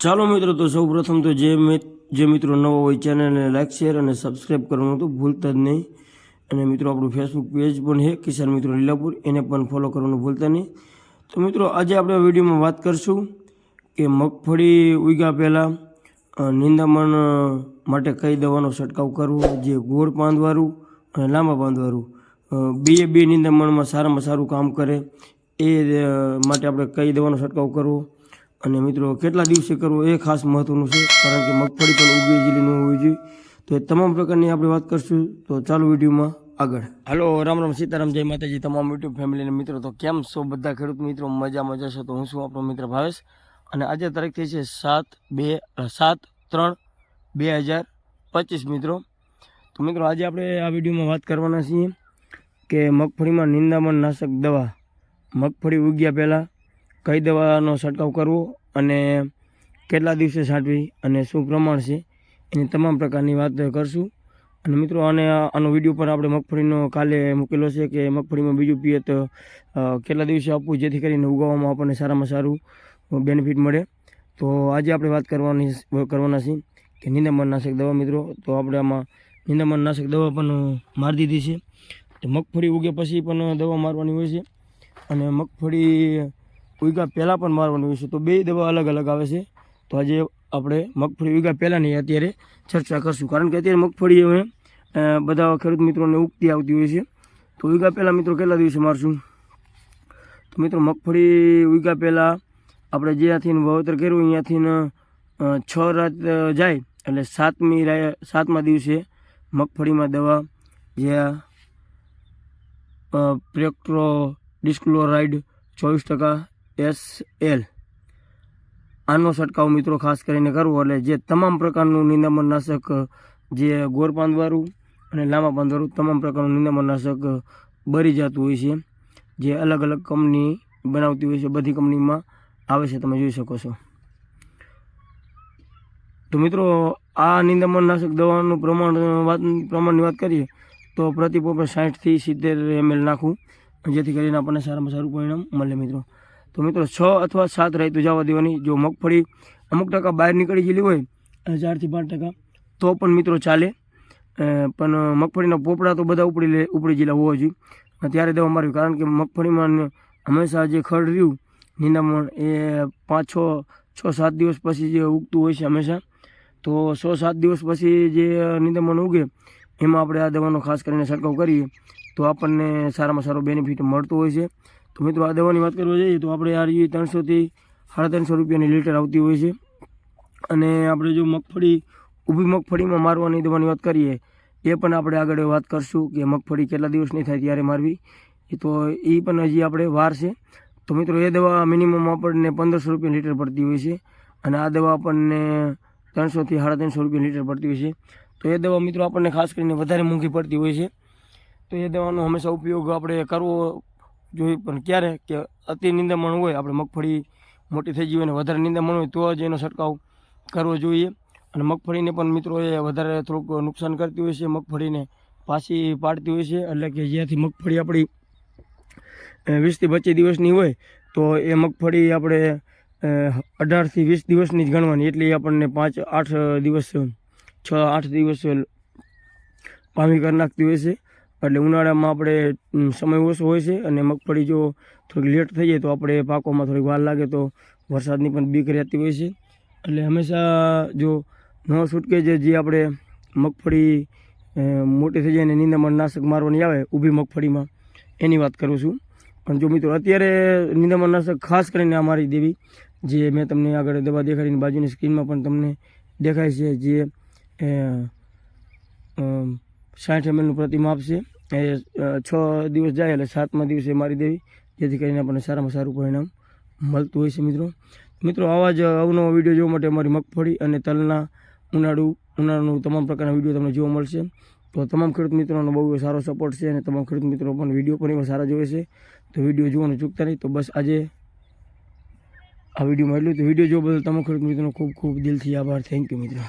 ચાલો મિત્રો, તો સૌ પ્રથમ તો જે મિત્રો નવો હોય ચેનલને લાઈક શેર અને સબસ્ક્રાઈબ કરવાનું તો ભૂલતા જ નહીં. અને મિત્રો આપણું ફેસબુક પેજ પણ છે કિસાન મિત્રો લીલાપુર, એને પણ ફોલો કરવાનું ભૂલતા નહીં. તો મિત્રો આજે આપણે વિડીયોમાં વાત કરશું કે મગફળી ઉગ્યા પહેલાં નિંદામણ માટે કઈ દવાનો છંટકાવ કરવો, જે ગોળ પાંદવાળું અને લાંબા પાંદવાળું બે નિંદામણમાં સારામાં સારું કામ કરે એ માટે આપણે કઈ દવાનો છંટકાવ કરવો અને મિત્રો કેટલા દિવસે કરવો એ ખાસ મહત્વનું છે, કારણ કે મગફળી પણ ઉગી ગયેલી ન હોવી જોઈએ. તો એ તમામ પ્રકારની આપણે વાત કરશું. તો ચાલો વિડીયોમાં આગળ. હાલો, રામ રામ, સીતારામ, જય માતાજી તમામ યુટ્યુબ ફેમિલીને મિત્રો. તો કેમ છો બધા ખેડૂત મિત્રો? મજા છે. તો હું છું આપણો મિત્ર ભાવેશ, અને આજે તારીખ થઈ છે 7/3/2025 મિત્રો. તો મિત્રો આજે આપણે આ વિડીયોમાં વાત કરવાના છીએ કે મગફળીમાં નિંદામણ નાશક દવા મગફળી ઉગ્યા પહેલાં કઈ દવાનો છંટકાવ કરવો અને કેટલા દિવસે છાંટવી અને શું પ્રમાણ છે એની તમામ પ્રકારની વાત કરશું. અને મિત્રો આનો વિડીયો પર આપણે મગફળીનો કાલે મૂકેલો છે કે મગફળીમાં બીજું પિયત કેટલા દિવસે આપવું જેથી કરીને ઉગાવવામાં આપણને સારામાં સારું બેનિફિટ મળે. તો આજે આપણે વાત કરવાના છીએ કે નિંદામણ નાશક દવા મિત્રો. તો આપણે આમાં નિંદામણ નાશક દવા પણ મારી દીધી છે. તો મગફળી ઉગ્યા પછી પણ દવા મારવાની હોય છે અને મગફળી ઉગ્યા પહેલાં પણ મારવાની હોય છે. તો બે દવા અલગ અલગ આવે છે. તો આજે આપણે મગફળી ઉગ્યા પહેલાંની અત્યારે ચર્ચા કરશું, કારણ કે અત્યારે મગફળી હવે બધા ખેડૂત મિત્રોને ઉગતી આવતી હોય છે. તો ઉગ્યા પહેલાં મિત્રો કેટલા દિવસે મારશું? તો મિત્રો મગફળી ઉગ્યા પહેલાં આપણે જ્યાંથી વાવેતર કર્યું અહીંયાથી 6 રાત જાય એટલે 7મા દિવસે મગફળીમાં દવા જે પ્રેક્ટ્રો ડિસ્ક્લોરાઇડ 24% SL આનો છંટકાવ મિત્રો ખાસ કરીને કરવો. એટલે જે તમામ પ્રકારનું નિંદામણ નાશક, જે ગોળ પાંદવાળું અને લાંબા પાંદવાળું તમામ પ્રકારનું નિંદામણ નાશક બળી જતું હોય છે, જે અલગ અલગ કંપની બનાવતી હોય છે. બધી કંપનીમાં આવે છે, તમે જોઈ શકો છો. તો મિત્રો આ નિંદામણ નાશક દવાનું પ્રમાણની વાત કરીએ તો પ્રતિ પોપે 60થી 70 ml નાખવું, જેથી કરીને આપણને સારામાં સારું પરિણામ મળે મિત્રો. તો મિત્રો 6 અથવા 7 રાત જવા દેવાની. જો મગફળી અમુક ટકા બહાર નીકળી ગયેલી હોય 4થી 5% તો પણ મિત્રો ચાલે, પણ મગફળીના પોપડા તો બધા ઉપડી ગયેલા હોવા જોઈએ ત્યારે દવા મારવી, કારણ કે મગફળીમાં હંમેશા જે ખડ રહ્યું નિંદામણ એ 5-6-7 દિવસ પછી જે ઉગતું હોય છે હંમેશા. તો 6-7 દિવસ પછી જે નિંદામણ ઉગે એમાં આપણે આ દવાનો ખાસ કરીને છંટકાવ કરીએ તો આપણને સારામાં સારો બેનિફિટ મળતો હોય છે. તો મિત્રો આ દવાની વાત કરવા જઈએ તો આપણે આ 300થી 350 રૂપિયાની લીટર આવતી હોય છે. અને આપણે જો ઊભી મગફળીમાં મારવાની દવાની વાત કરીએ એ પણ આપણે આગળ વાત કરશું કે મગફળી કેટલા દિવસની થાય ત્યારે મારવી. તો એ પણ હજી આપણે વાર છે. તો મિત્રો એ દવા મિનિમમ આપણને 1500 રૂપિયા લીટર પડતી હોય છે, અને આ દવા આપણને 300થી 350 રૂપિયા લીટર પડતી હોય છે. તો એ દવા મિત્રો આપણને ખાસ કરીને વધારે મોંઘી પડતી હોય છે. તો એ દવાનો હંમેશા ઉપયોગ આપણે કરવો જોઈએ, પણ ક્યારે કે અતિ નિંદામણ હોય, આપણે મગફળી મોટી થઈ ગઈ હોય અને વધારે નિંદામણ હોય તો જ એનો છંટકાવ કરવો જોઈએ. અને મગફળીને પણ મિત્રો એ વધારે થોડુંક નુકસાન કરતી હોય છે, મગફળીને પાછી પાડતી હોય છે. એટલે કે જ્યાંથી મગફળી આપણી 20થી 25 દિવસની હોય તો એ મગફળી આપણે 18થી 20 દિવસની જ ગણવાની, એટલી આપણને 5-8 દિવસ 6-8 દિવસ પામી કરી નાખતી હોય છે. એટલે ઉનાળામાં આપણે સમય ઓછો હોય છે અને મગફળી જો થોડીક લેટ થઈ જાય તો આપણે પાકોમાં થોડીક વાર લાગે તો વરસાદની પણ બીક રહેતી હોય છે. એટલે હંમેશા જો ન છૂટકે જે આપણે મગફળી મોટી થઈ જાય અને નિંદામણ નાશક મારવાની આવે ઊભી મગફળીમાં એની વાત કરું છું. પણ જો મિત્રો અત્યારે નિંદામણ નાશક ખાસ કરીને આ મારી દેવી, જે મેં તમને આગળ દવા દેખાડીને બાજુની સ્ક્રીનમાં પણ તમને દેખાય છે, જે 60 mlનું પ્રતિ માપ છે. એ 6 દિવસ જાય એટલે 7મા દિવસે મારી દેવી, જેથી કરીને આપણને સારામાં સારું પરિણામ મળતું હોય છે મિત્રો. આવા જ અવનવા વિડીયો જોવા માટે અમારી મગફળી અને તલના ઉનાળાનું તમામ પ્રકારના વિડીયો તમને જોવા મળશે. તો તમામ ખેડૂત મિત્રોનો બહુ સારો સપોર્ટ છે અને તમામ ખેડૂત મિત્રો પણ વિડીયો પણ એવા સારા જોવે છે. તો વિડીયો જોવાનું ચૂકતા નહીં. તો બસ આજે આ વિડીયોમાં એટલું. તો વિડીયો જોવા બદલ તમામ ખેડૂત મિત્રોનો ખૂબ ખૂબ દિલથી આભાર. થેન્ક યુ મિત્રો.